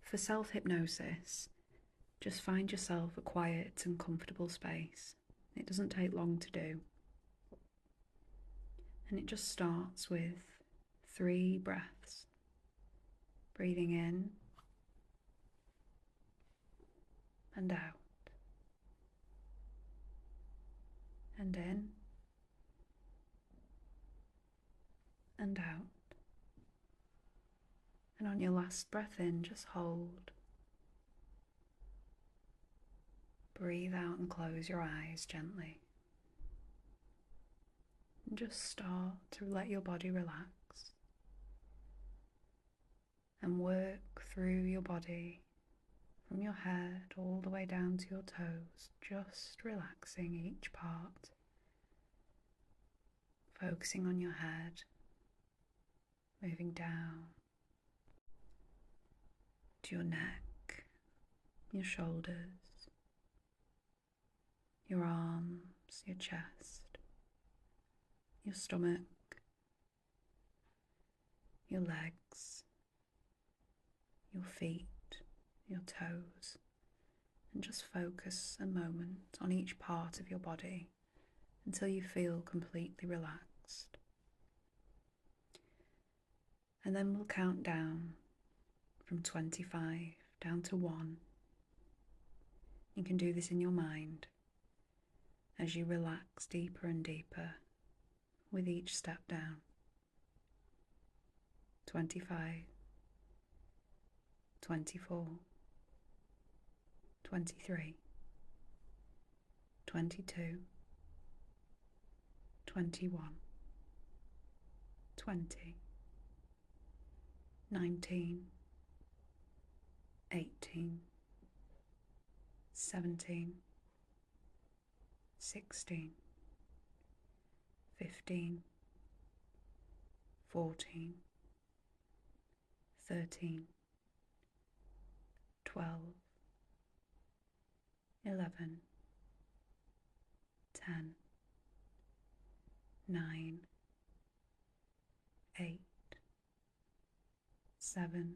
For self-hypnosis, just find yourself a quiet and comfortable space. It doesn't take long to do. And it just starts with 3 breaths. Breathing in and out. And in and out. And on your last breath in, just hold. Breathe out and close your eyes gently. And just start to let your body relax. And work through your body, from your head all the way down to your toes, just relaxing each part. Focusing on your head, moving down to your neck, your shoulders, your arms, your chest, your stomach, your legs, your feet, your toes, and just focus a moment on each part of your body until you feel completely relaxed. And then we'll count down from 25 down to 1. You can do this in your mind as you relax deeper and deeper with each step down. 25, 24, 23, 22, 21, 20, 19, 18, 17, 16, 15, 14, 13, 12, 11, 10, 9, 8, 7,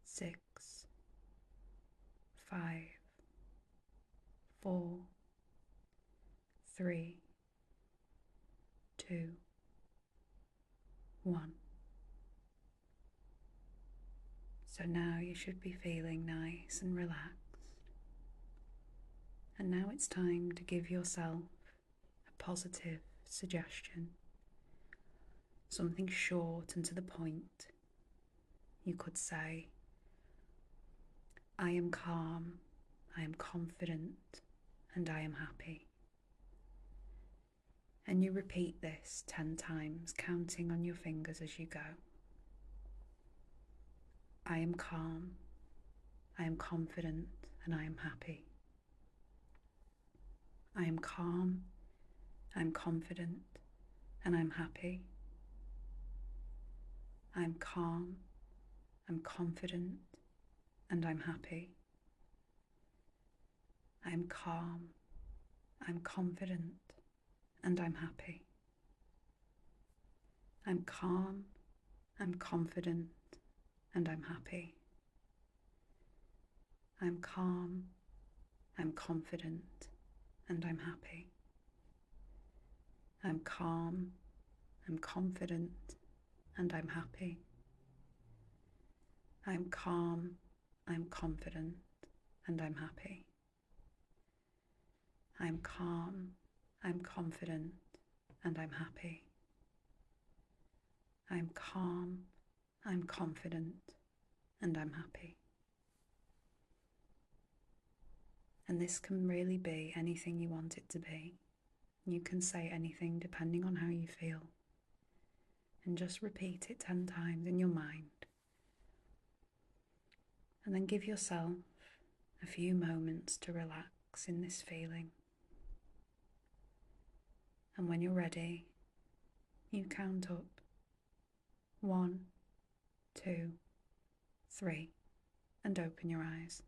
6, 5, 4, 3, 2, 1. So now you should be feeling nice and relaxed. And now it's time to give yourself a positive suggestion. Something short and to the point. You could say, I am calm, I am confident, and I am happy. And you repeat this 10 times, counting on your fingers as you go. I am calm, I am confident, and I am happy. I am calm, I am confident, and I'm happy. I am calm, I'm confident, and I'm happy. I am calm, I'm confident, and I'm happy. I'm calm, I'm confident, and I'm happy. I'm calm, I'm confident, and I'm happy. I'm calm, I'm confident, and I'm happy. I'm calm, I'm confident, and I'm happy. I'm calm, I'm confident, and I'm happy. I'm calm, I'm confident, and I'm happy. And this can really be anything you want it to be. You can say anything depending on how you feel. And just repeat it 10 times in your mind. And then give yourself a few moments to relax in this feeling. And when you're ready, you count up 1, 2, 3, and open your eyes.